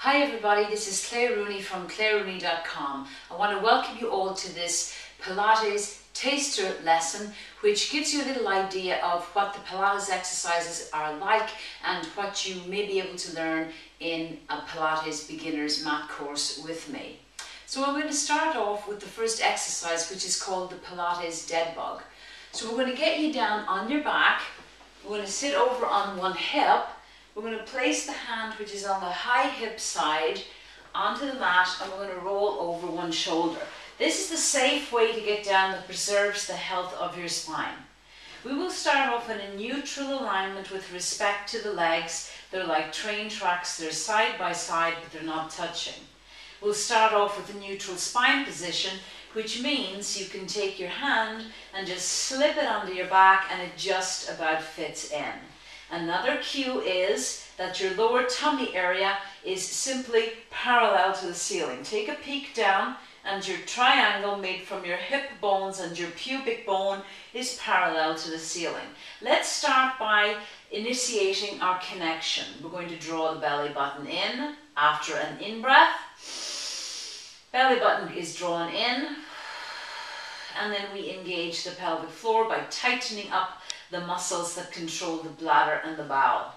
Hi everybody, this is Claire Rooney from clairerooney.com. I want to welcome you all to this Pilates taster lesson, which gives you a little idea of what the Pilates exercises are like and what you may be able to learn in a Pilates beginner's mat course with me. So we're going to start off with the first exercise, which is called the Pilates dead bug. So we're going to get you down on your back. We're going to sit over on one hip. We're going to place the hand, which is on the high hip side, onto the mat, and we're going to roll over one shoulder. This is the safe way to get down that preserves the health of your spine. We will start off in a neutral alignment with respect to the legs. They're like train tracks, they're side by side, but they're not touching. We'll start off with a neutral spine position, which means you can take your hand and just slip it under your back and it just about fits in. Another cue is that your lower tummy area is simply parallel to the ceiling. Take a peek down and your triangle made from your hip bones and your pubic bone is parallel to the ceiling. Let's start by initiating our connection. We're going to draw the belly button in after an in-breath. Belly button is drawn in, and then we engage the pelvic floor by tightening up the muscles that control the bladder and the bowel.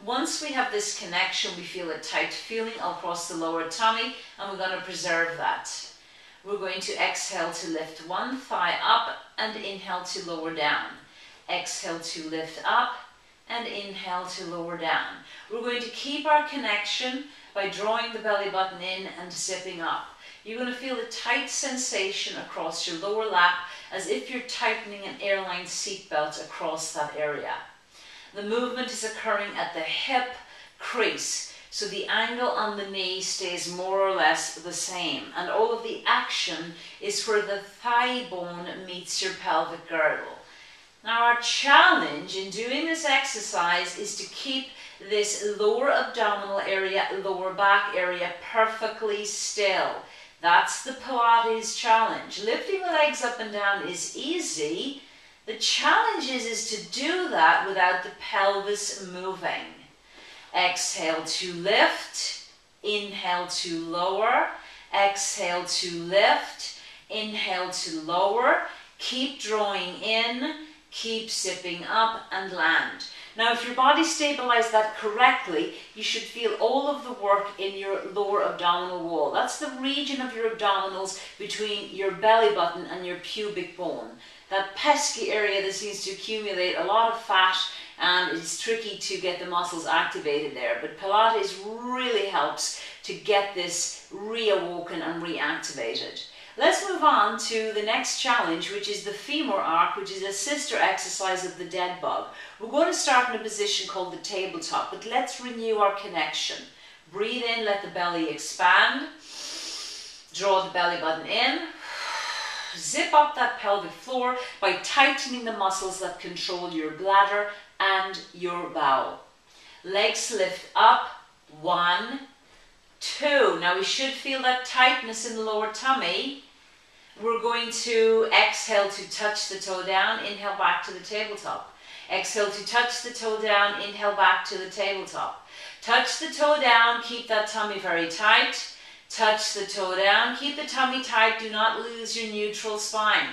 Once we have this connection, we feel a tight feeling across the lower tummy, and we're going to preserve that. We're going to exhale to lift one thigh up and inhale to lower down. Exhale to lift up and inhale to lower down. We're going to keep our connection by drawing the belly button in and zipping up. You're going to feel a tight sensation across your lower lap as if you're tightening an airline seatbelt across that area. The movement is occurring at the hip crease, so the angle on the knee stays more or less the same, and all of the action is where the thigh bone meets your pelvic girdle. Now our challenge in doing this exercise is to keep this lower abdominal area, lower back area perfectly still. That's the Pilates challenge. Lifting the legs up and down is easy. The challenge is to do that without the pelvis moving. Exhale to lift, inhale to lower, exhale to lift, inhale to lower. Keep drawing in, keep zipping up and land. Now, if your body stabilized that correctly, you should feel all of the work in your lower abdominal wall. That's the region of your abdominals between your belly button and your pubic bone. That pesky area that seems to accumulate a lot of fat, and it's tricky to get the muscles activated there. But Pilates really helps to get this reawoken and reactivated. Let's move on to the next challenge, which is the femur arc, which is a sister exercise of the dead bug. We're going to start in a position called the tabletop, but let's renew our connection. Breathe in, let the belly expand. Draw the belly button in. Zip up that pelvic floor by tightening the muscles that control your bladder and your bowel. Legs lift up. 1, 2. Now we should feel that tightness in the lower tummy. We're going to exhale to touch the toe down, inhale back to the tabletop. Exhale to touch the toe down, inhale back to the tabletop. Touch the toe down, keep that tummy very tight. Touch the toe down, keep the tummy tight, do not lose your neutral spine.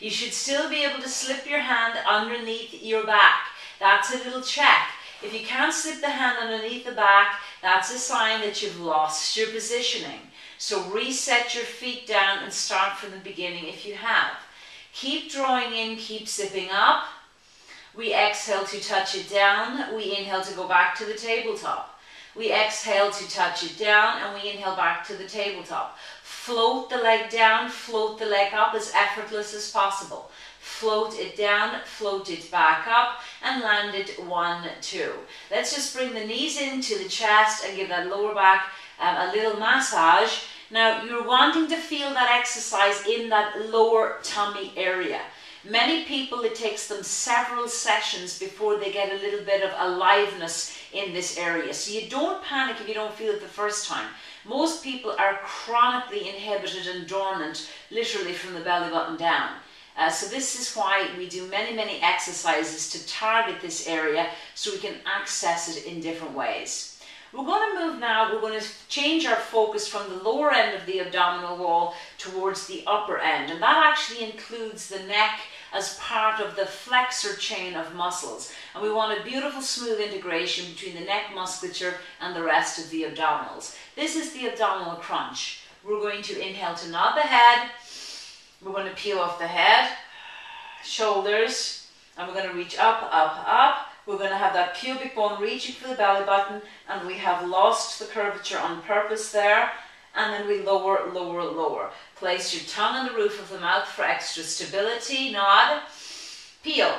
You should still be able to slip your hand underneath your back. That's a little check. If you can't slip the hand underneath the back, that's a sign that you've lost your positioning. So reset your feet down and start from the beginning if you have. Keep drawing in, keep zipping up. We exhale to touch it down. We inhale to go back to the tabletop. We exhale to touch it down and we inhale back to the tabletop. Float the leg down, float the leg up as effortless as possible. Float it down, float it back up, and land it 1, 2. Let's just bring the knees into the chest and give that lower back a little massage. Now, you're wanting to feel that exercise in that lower tummy area. Many people, it takes them several sessions before they get a little bit of aliveness in this area. So you don't panic if you don't feel it the first time. Most people are chronically inhibited and dormant, literally from the belly button down. So this is why we do many exercises to target this area so we can access it in different ways. We're going to move now, we're going to change our focus from the lower end of the abdominal wall towards the upper end. And that actually includes the neck as part of the flexor chain of muscles. And we want a beautiful smooth integration between the neck musculature and the rest of the abdominals. This is the abdominal crunch. We're going to inhale to nod the head. We're going to peel off the head, shoulders, and we're going to reach up, up, up. We're going to have that pubic bone reaching for the belly button, and we have lost the curvature on purpose there. And then we lower, lower, lower. Place your tongue on the roof of the mouth for extra stability. Nod. Peel.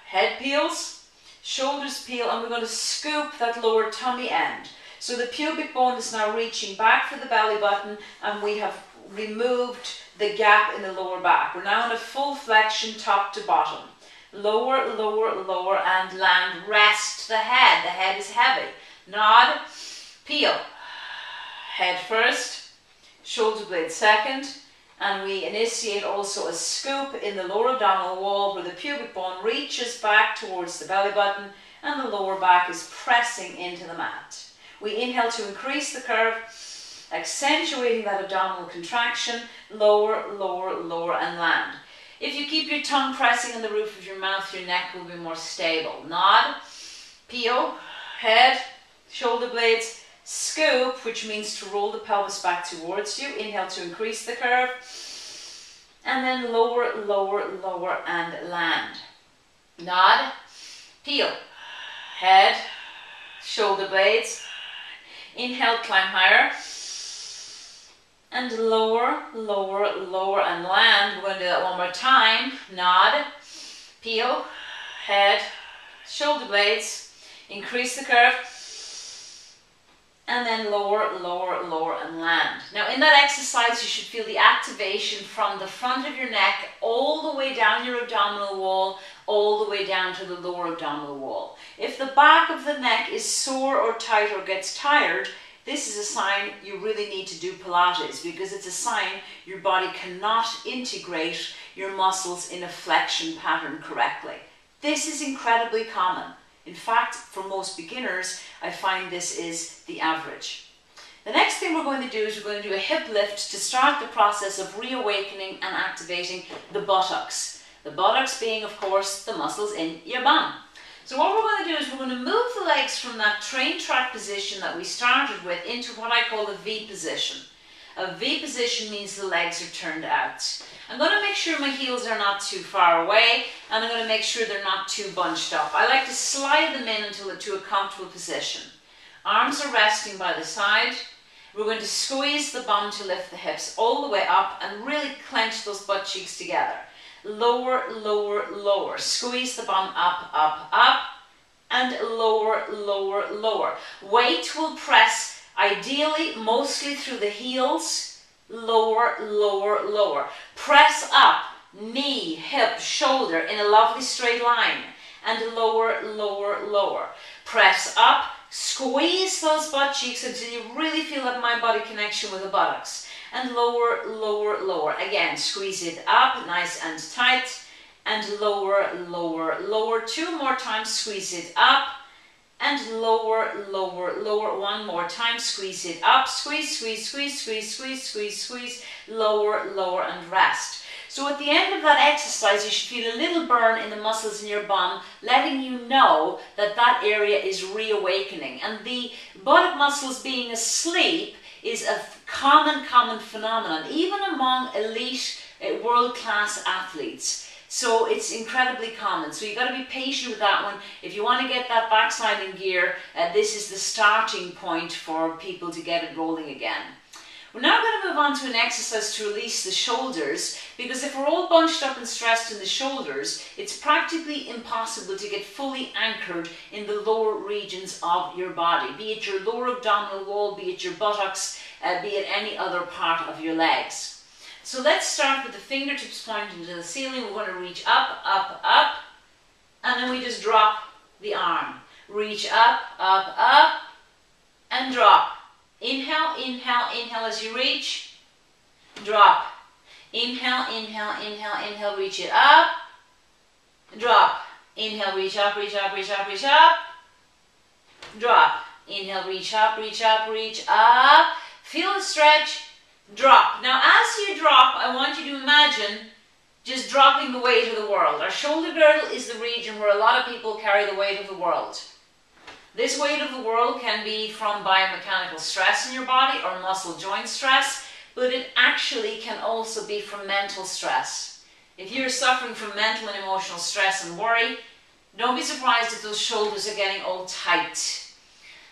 Head peels, shoulders peel, and we're going to scoop that lower tummy end. So the pubic bone is now reaching back for the belly button, and we have removed the gap in the lower back. We're now in a full flexion top to bottom. Lower, lower, lower, and land. Rest the head. The head is heavy. Nod. Peel. Head first, shoulder blade second, and we initiate also a scoop in the lower abdominal wall where the pubic bone reaches back towards the belly button and the lower back is pressing into the mat. We inhale to increase the curve, accentuating that abdominal contraction. Lower, lower, lower, and land. If you keep your tongue pressing on the roof of your mouth, your neck will be more stable. Nod, peel, head, shoulder blades, scoop, which means to roll the pelvis back towards you. Inhale to increase the curve. And then lower, lower, lower, and land. Nod, peel, head, shoulder blades. Inhale, climb higher. And lower, lower, lower, and land. We're going to do that one more time. Nod, peel, head, shoulder blades. Increase the curve. And then lower, lower, lower, and land. Now in that exercise you should feel the activation from the front of your neck all the way down your abdominal wall, all the way down to the lower abdominal wall. If the back of the neck is sore or tight or gets tired, this is a sign you really need to do Pilates, because it's a sign your body cannot integrate your muscles in a flexion pattern correctly. This is incredibly common. In fact, for most beginners, I find this is the average. The next thing we're going to do is we're going to do a hip lift to start the process of reawakening and activating the buttocks. The buttocks being, of course, the muscles in your bum. So what we're going to do is we're going to move the legs from that train track position that we started with into what I call the V position. A V position means the legs are turned out. I'm going to make sure my heels are not too far away, and I'm going to make sure they're not too bunched up. I like to slide them in to a comfortable position. Arms are resting by the side. We're going to squeeze the bum to lift the hips all the way up and really clench those butt cheeks together. Lower, lower, lower. Squeeze the bum up, up, up, and lower, lower, lower. Weight will press ideally mostly through the heels. Lower, lower, lower. Press up, knee, hip, shoulder in a lovely straight line. And lower, lower, lower. Press up, squeeze those butt cheeks until you really feel that mind-body connection with the buttocks. And lower, lower, lower. Again, squeeze it up, nice and tight. And lower, lower, lower. Two more times, squeeze it up. And lower, lower, lower. One more time, squeeze it up. Squeeze, squeeze, squeeze, squeeze, squeeze, squeeze, squeeze. Lower, lower, and rest. So at the end of that exercise, you should feel a little burn in the muscles in your bum, letting you know that that area is reawakening. And the buttock muscles being asleep is a common phenomenon, even among elite world-class athletes. So it's incredibly common. So you've got to be patient with that one. If you want to get that backside in gear, this is the starting point for people to get it rolling again. We're now going to move on to an exercise to release the shoulders, because if we're all bunched up and stressed in the shoulders, it's practically impossible to get fully anchored in the lower regions of your body, be it your lower abdominal wall, be it your buttocks, be it any other part of your legs. So let's start with the fingertips pointing to the ceiling. We're going to reach up, up, up, and then we just drop the arm. Reach up, up, up, and drop. Inhale, inhale, inhale as you reach. Drop. Inhale, inhale, inhale, inhale, reach it up. Drop. Inhale, reach up, reach up, reach up, reach up. Drop. Inhale, reach up, reach up, reach up. Feel the stretch, drop. Now as you drop, I want you to imagine just dropping the weight of the world. Our shoulder girdle is the region where a lot of people carry the weight of the world. This weight of the world can be from biomechanical stress in your body or muscle joint stress, but it actually can also be from mental stress. If you're suffering from mental and emotional stress and worry, don't be surprised if those shoulders are getting all tight.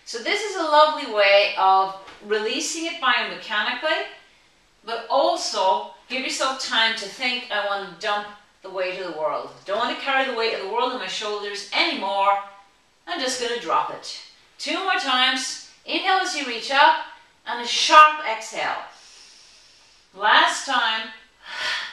So this is a lovely way of releasing it biomechanically, but also give yourself time to think, I want to dump the weight of the world. Don't want to carry the weight of the world on my shoulders anymore. I'm just going to drop it. 2 more times. Inhale as you reach up and a sharp exhale. Last time,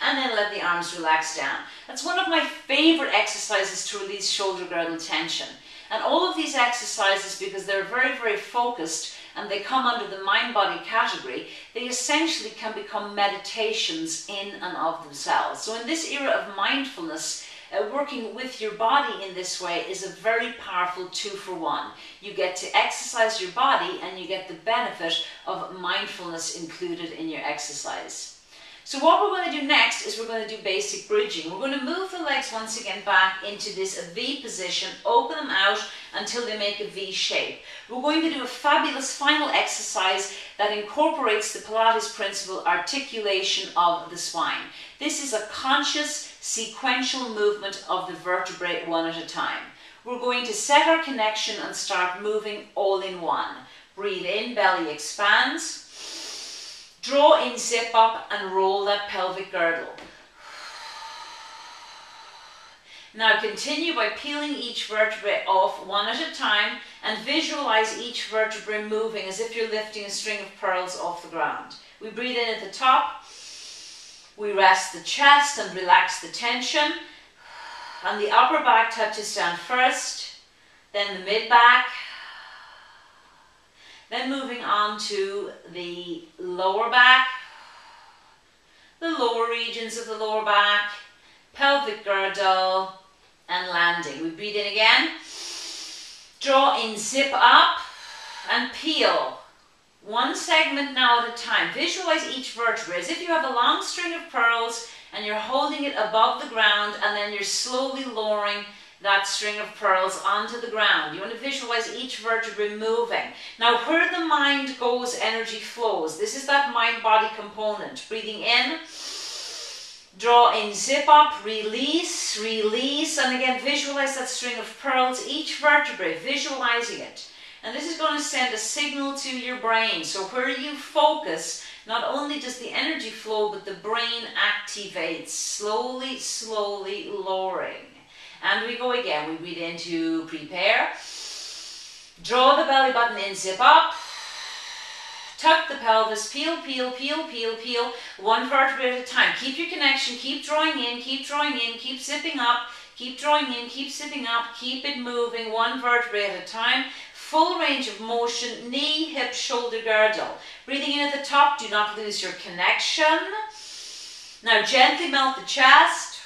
and then let the arms relax down. That's one of my favorite exercises to release shoulder girdle tension. And all of these exercises, because they're very, very focused and they come under the mind-body category, they essentially can become meditations in and of themselves. So in this era of mindfulness, working with your body in this way is a very powerful 2-for-1. You get to exercise your body and you get the benefit of mindfulness included in your exercise. So what we're going to do next is we're going to do basic bridging. We're going to move the legs once again back into this V position, open them out until they make a V shape. We're going to do a fabulous final exercise that incorporates the Pilates principle articulation of the spine. This is a conscious sequential movement of the vertebrae one at a time. We're going to set our connection and start moving all in one. Breathe in, belly expands. Draw in, zip up and roll that pelvic girdle. Now continue by peeling each vertebrae off one at a time and visualize each vertebrae moving as if you're lifting a string of pearls off the ground. We breathe in at the top. We rest the chest and relax the tension. And the upper back touches down first, then the mid back. Then moving on to the lower back, the lower regions of the lower back, pelvic girdle, and landing. We breathe in again, draw in, zip up, and peel. One segment now at a time. Visualize each vertebrae as if you have a long string of pearls and you're holding it above the ground and then you're slowly lowering that string of pearls onto the ground. You want to visualize each vertebrae moving. Now where the mind goes, energy flows. This is that mind-body component. Breathing in, draw in, zip up, release, release, and again visualize that string of pearls, each vertebrae, visualizing it. And this is going to send a signal to your brain. So where you focus, not only does the energy flow, but the brain activates, slowly, slowly lowering. And we go again. We breathe in to prepare. Draw the belly button in, zip up. Tuck the pelvis, peel, peel, peel, peel, peel. One vertebrae at a time. Keep your connection, keep drawing in, keep drawing in, keep zipping up, keep drawing in, keep zipping up, keep it moving, one vertebrae at a time. Full range of motion, knee, hip, shoulder girdle. Breathing in at the top, do not lose your connection. Now gently melt the chest.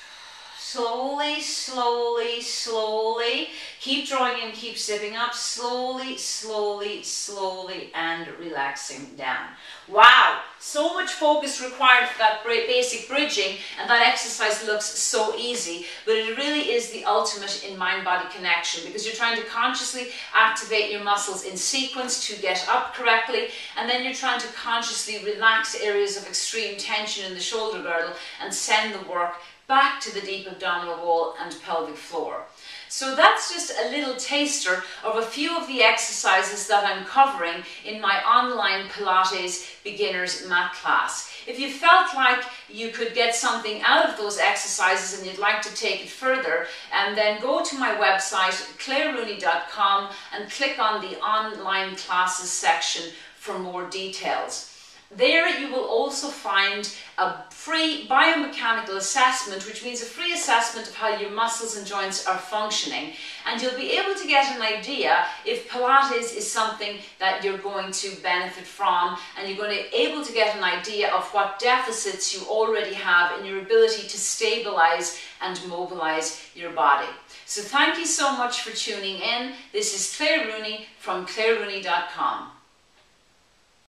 Slowly, slowly, slowly. Keep drawing in, keep zipping up. Slowly, slowly, slowly, and relaxing down. Wow, so much focus required for that basic bridging, and that exercise looks so easy, but it really is the ultimate in mind-body connection because you're trying to consciously activate your muscles in sequence to get up correctly, and then you're trying to consciously relax areas of extreme tension in the shoulder girdle and send the work back to the deep abdominal wall and pelvic floor. So that's just a little taster of a few of the exercises that I'm covering in my online Pilates beginners mat class. If you felt like you could get something out of those exercises and you'd like to take it further, and then go to my website clairerooney.com and click on the online classes section for more details. There you will also find a free biomechanical assessment, which means a free assessment of how your muscles and joints are functioning, and you'll be able to get an idea if Pilates is something that you're going to benefit from, and you're going to be able to get an idea of what deficits you already have in your ability to stabilize and mobilize your body. So thank you so much for tuning in. This is Claire Rooney from clairerooney.com.